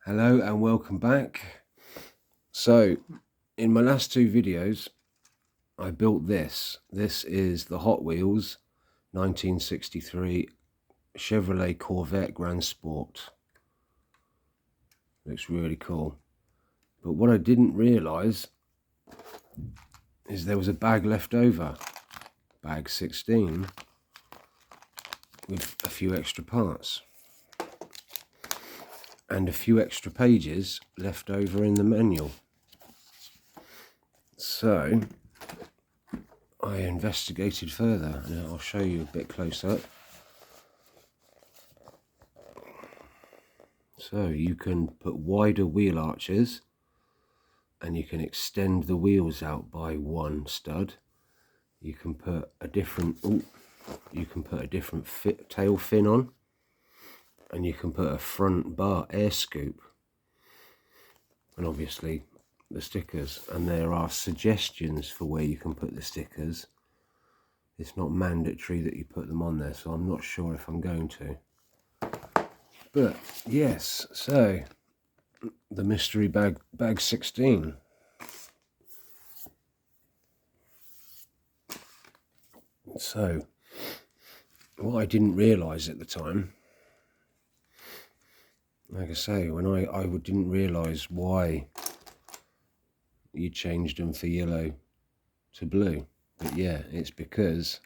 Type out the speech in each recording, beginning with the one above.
Hello and welcome back. So in my last two videos I built this. This is the Hot Wheels 1963 Chevrolet Corvette Grand Sport. Looks really cool. But what I didn't realise is there was a bag left over. Bag 16 with a few extra parts. And a few extra pages left over in the manual. So I investigated further, and I'll show you a bit close up. So you can put wider wheel arches, and you can extend the wheels out by one stud. You can put a different tail fin on, and you can put a front bar air scoop, and obviously the stickers. And there are suggestions for where you can put the stickers. It's not mandatory that you put them on there, so I'm not sure if I'm going to. But yes, so the mystery bag 16. So what I didn't realise at the time, like I say, when I didn't realise why you changed them for yellow to blue. But yeah, it's because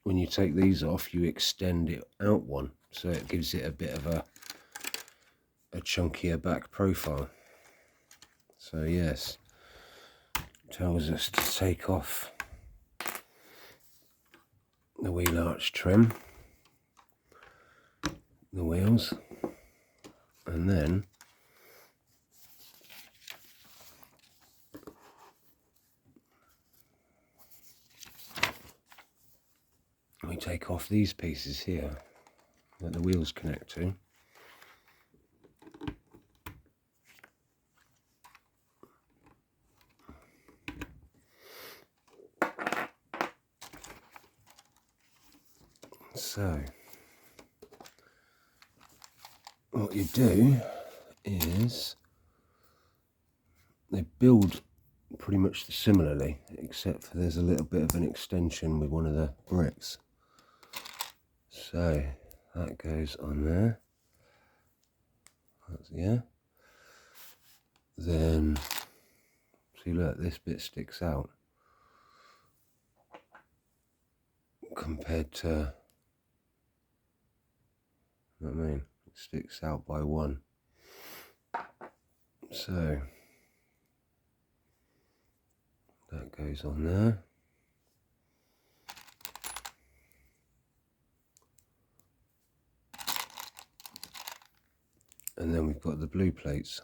when you take these off, you extend it out one, so it gives it a bit of a chunkier back profile. So yes, tells us to take off the wheel arch trim, the wheels, and then we take off these pieces here that the wheels connect to. So what you do is they build pretty much similarly, except for there's a little bit of an extension with one of the bricks. So that goes on there. That's, yeah. Then see, look, this bit sticks out compared to, you know what I mean? It sticks out by one. So that goes on there. And then we've got the blue plates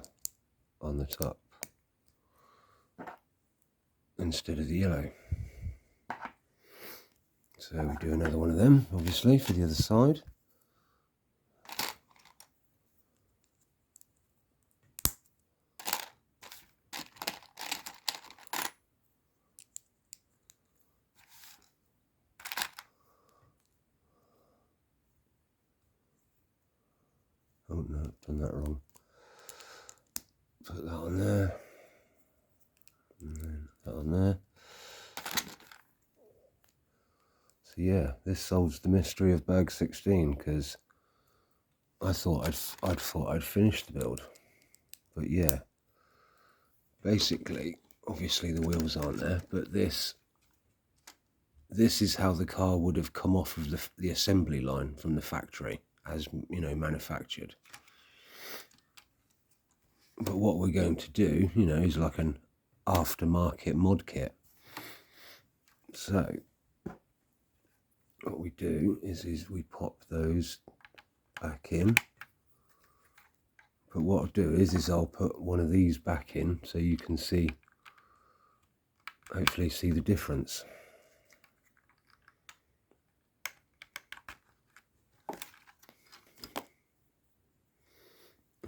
on the top instead of the yellow. So we do another one of them, obviously, for the other side. Oh no, I've done that wrong. Put that on there, and then that on there. So yeah, this solves the mystery of bag 16, because I thought I'd finished the build. But yeah, basically, obviously the wheels aren't there, but this is how the car would have come off of the assembly line from the factory, as you know, manufactured. But what we're going to do, you know, is like an aftermarket mod kit. So what we do is we pop those back in. But what I'll do is I'll put one of these back in so you can see, hopefully see the difference.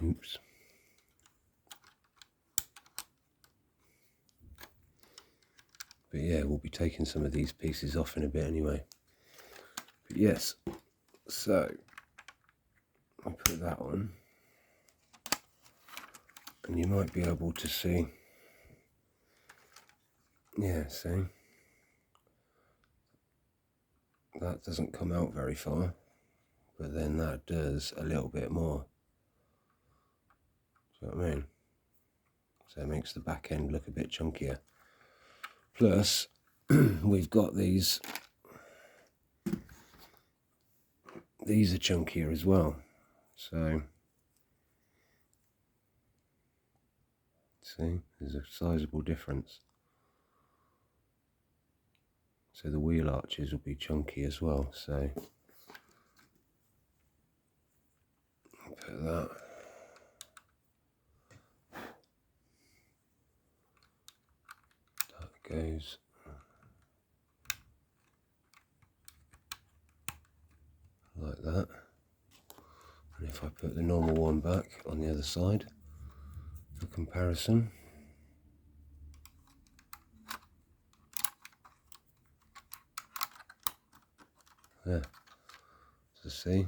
Oops. But yeah, we'll be taking some of these pieces off in a bit anyway. But yes, so I put that on. And you might be able to see, yeah, see, that doesn't come out very far, but then that does a little bit more. Do you know what I mean? So it makes the back end look a bit chunkier. Plus, we've got these are chunkier as well. So, see, there's a sizable difference. So the wheel arches will be chunky as well. So, put that. That goes. Like that. And if I put the normal one back on the other side for comparison, yeah, so see,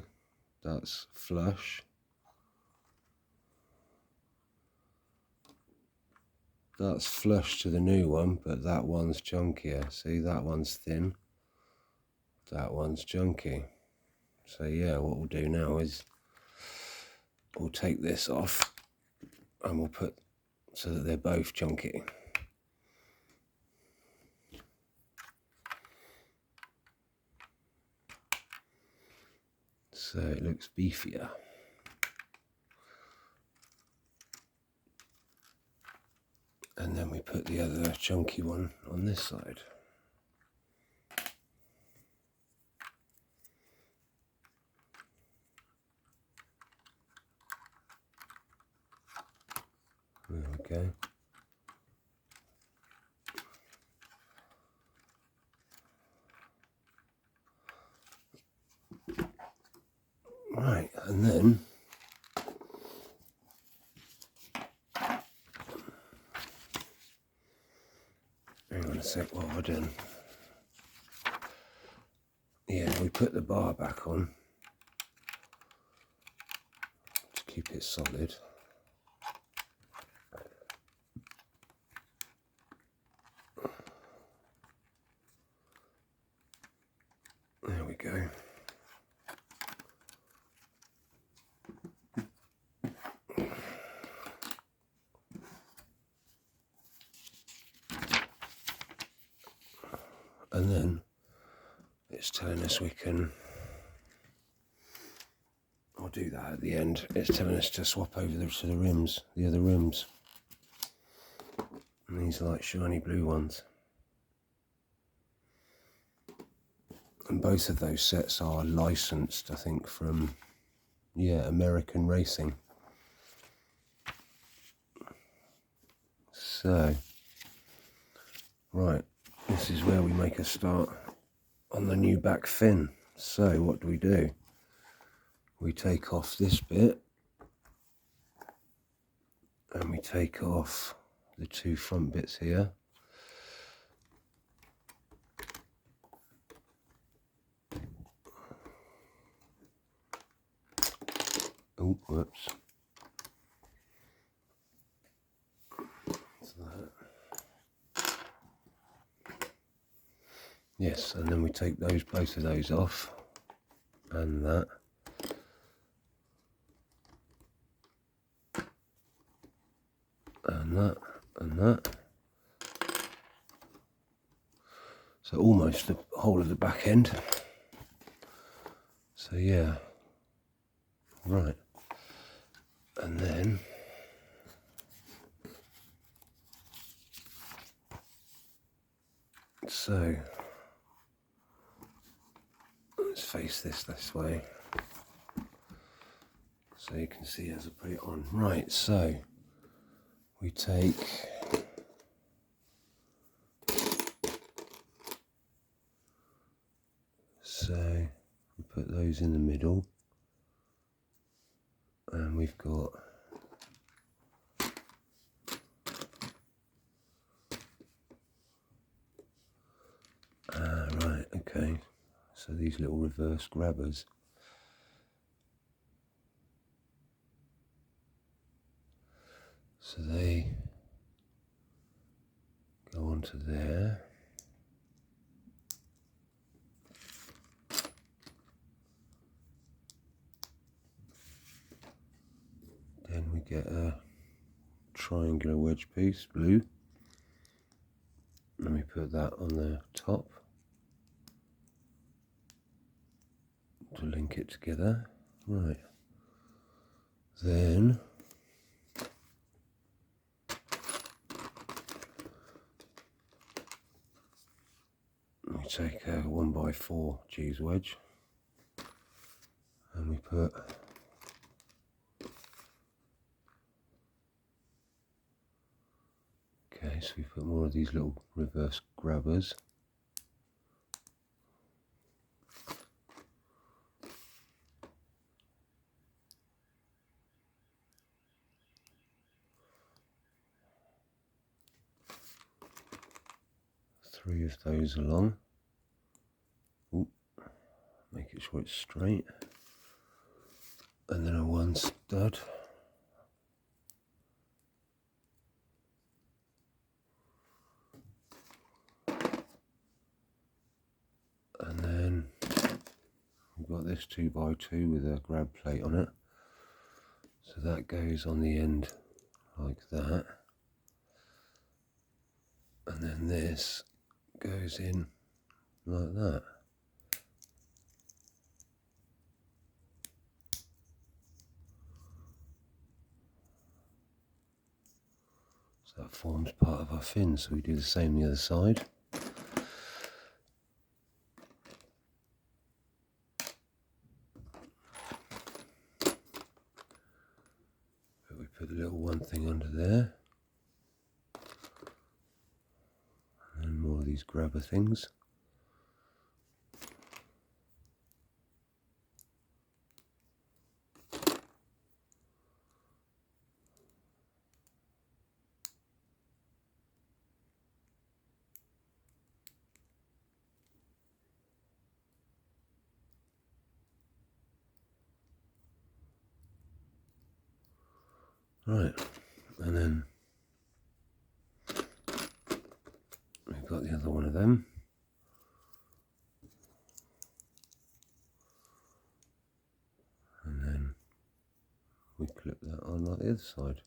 that's flush, that's flush to the new one, but that one's chunkier. See, that one's thin, that one's chunky. So yeah, what we'll do now is we'll take this off and we'll put so that they're both chunky. So it looks beefier. And then we put the other chunky one on this side. There we go. Right, and then hang on a sec, what have I done? Yeah, we put the bar back on to keep it solid. There we go. And then it's telling us we can, I'll do that at the end, it's telling us to swap over to the rims, the other rims. And these are like shiny blue ones. And both of those sets are licensed, I think, from, yeah, American Racing. So, right, this is where we make a start on the new back fin. So what do? We take off this bit and we take off the two front bits here. Oh, whoops. Yes, and then we take both of those off, and that. And that, and that. So almost the whole of the back end. So yeah, right. And then so let's face this way so you can see as I put it on. Right, so we take we put those in the middle, and we've got right, okay, so these little reverse grabbers. So they go onto there. Then we get a triangular wedge piece, blue. Let me put that on the top to link it together. Right. Then we take a 1x4 G's wedge and we put so we put more of these little reverse grabbers. Three of those along. Ooh, make it sure it's straight. And then a one stud. And then we've got this 2x2 with a grab plate on it. So that goes on the end like that. And then this goes in like that. So that forms part of our fin, so we do the same on the other side. But we put the little one thing under there. And more of these grabber things. Right, and then we've got the other one of them. And then we clip that on like the other side.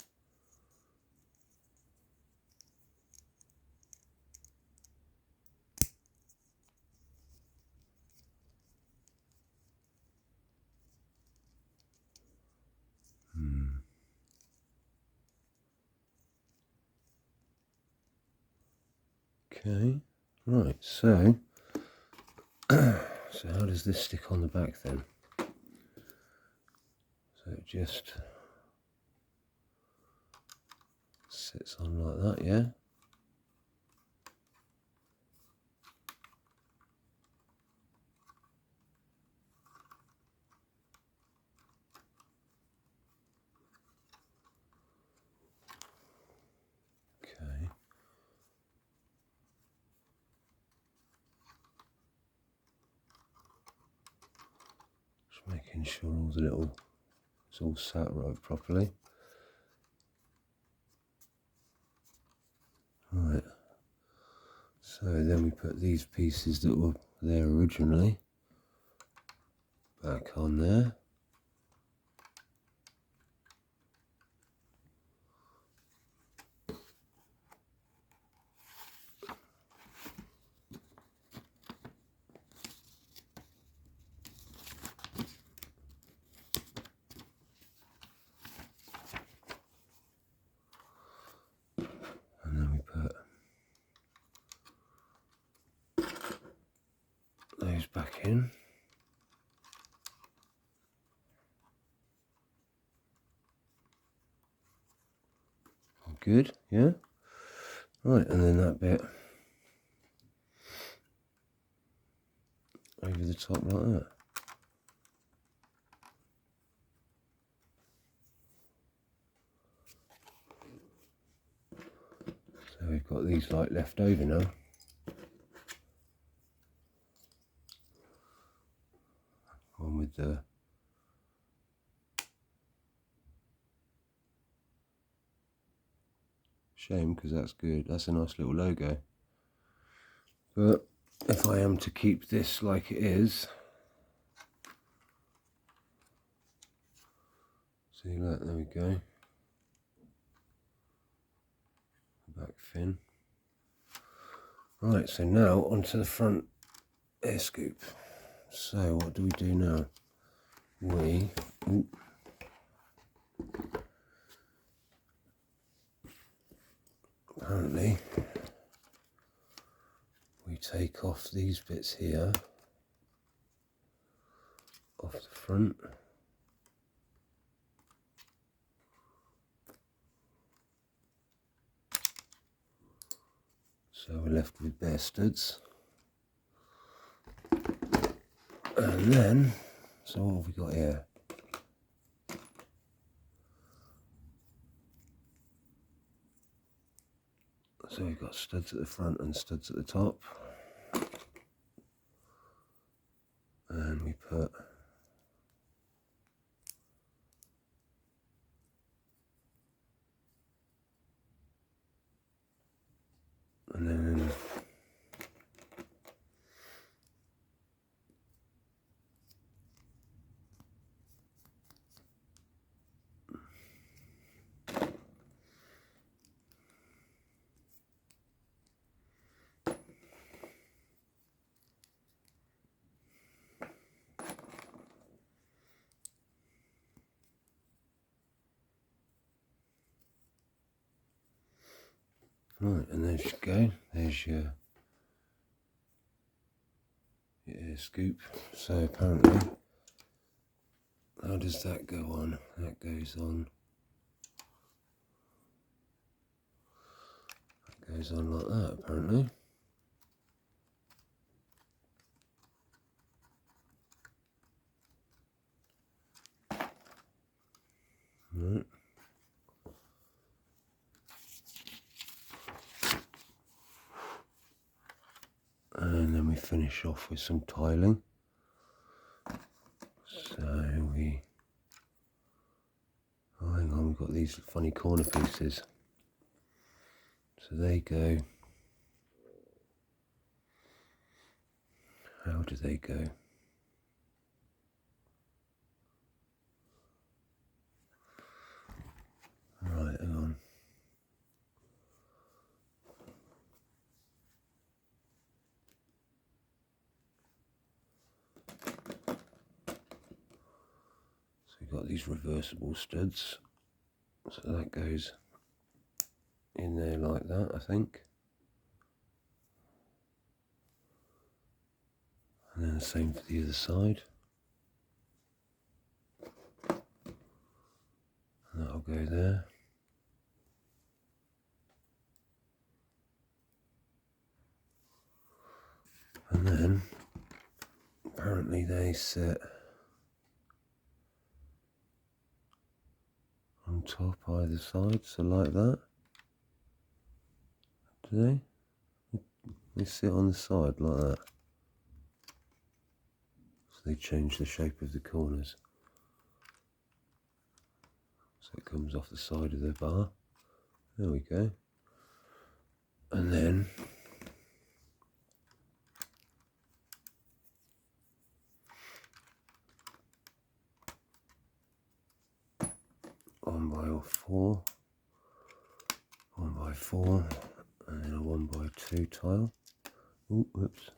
Okay, right, so so how does this stick on the back then? So it just sits on like that, yeah? Okay. Just making sure all the little, it's all sat right properly. Right. So then we put these pieces that were there originally back on there. And then we put those back in. Good, yeah? Right, and then that bit over the top like that. So we've got these like left over now. One with the shame because that's good. That's a nice little logo. But if I am to keep this like it is, see that, there we go. Back fin. Right, so now onto the front air scoop. So what do we do now? Apparently we take off these bits here off the front. So we're left with bare studs. And then, so what have we got here? So we've got studs at the front and studs at the top. And we put and then right, and there you go. There's your air scoop. So apparently, how does that go on? That goes on. That goes on like that, apparently. Right. And then we finish off with some tiling. So we, oh hang on, we've got these funny corner pieces. So they go, how do they go? Right, hang on. So we've got these reversible studs. So that goes in there like that, I think. And then the same for the other side. And that'll go there. And then, apparently they sit on top either side, so like that. Do they? They sit on the side like that. So they change the shape of the corners. So it comes off the side of the bar. There we go. And then one by four, and then a 1x2 tile. Ooh, whoops.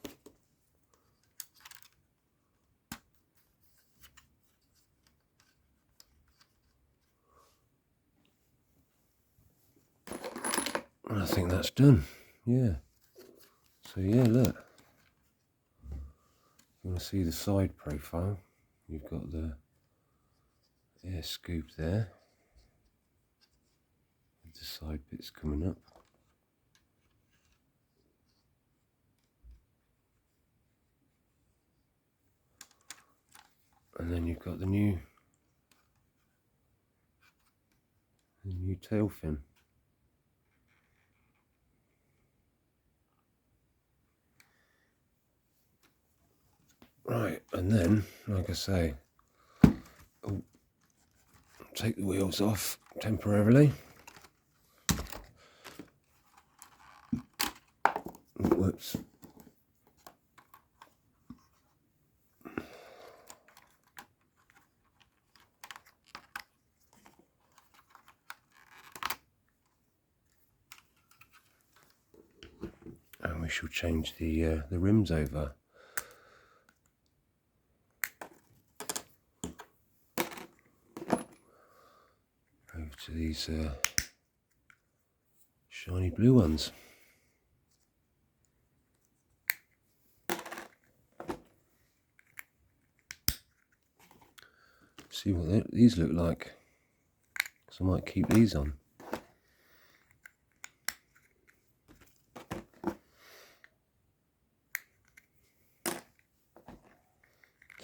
And I think that's done. Yeah. So yeah, look. You want to see the side profile? You've got the air scoop there. With the side bits coming up. And then you've got the new tail fin. Right, and then, like I say, take the wheels off temporarily. Whoops. And we shall change the rims over. Over to these shiny blue ones. See what these look like. So I might keep these on.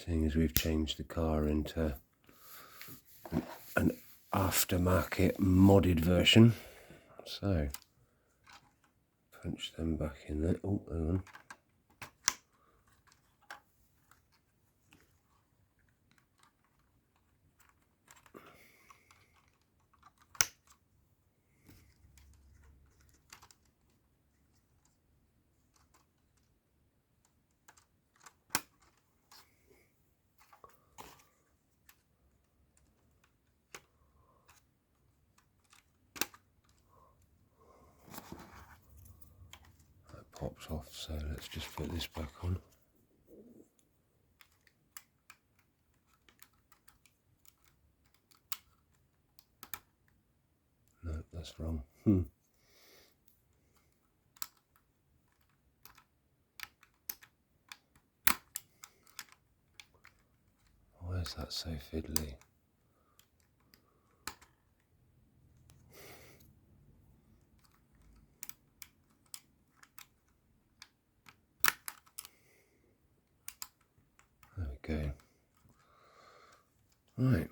Seeing as we've changed the car into an aftermarket modded version. So, punch them back in there. Oh, hang on. Popped off, so let's just put this back on. No, that's wrong. Why is that so fiddly? There we go. Right.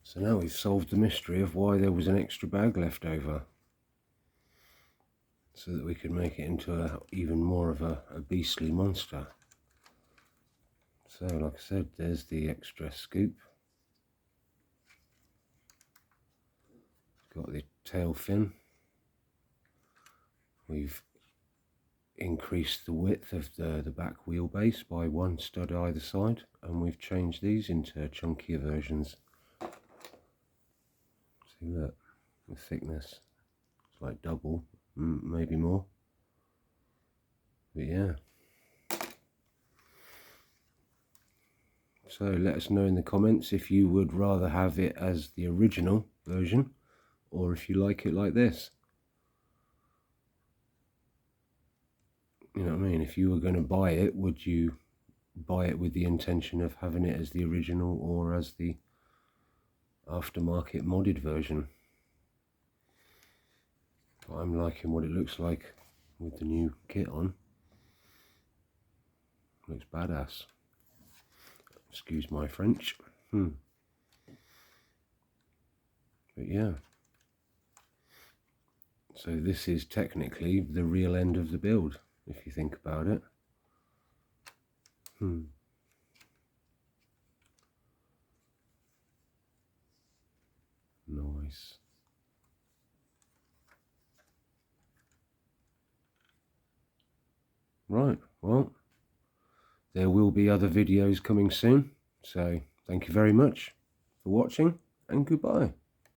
So now we've solved the mystery of why there was an extra bag left over. So that we could make it into even more of a beastly monster. So like I said, there's the extra scoop. Got the tail fin. We've increased the width of the back wheelbase by 1 stud either side, and we've changed these into chunkier versions. See, look, the thickness, it's like double, maybe more, but yeah. So let us know in the comments if you would rather have it as the original version, or if you like it like this. You know what I mean? If you were going to buy it, would you buy it with the intention of having it as the original or as the aftermarket modded version? But I'm liking what it looks like with the new kit on. Looks badass. Excuse my French. But yeah. So this is technically the real end of the build, if you think about it. Nice. Right, well, there will be other videos coming soon, so thank you very much for watching, and goodbye.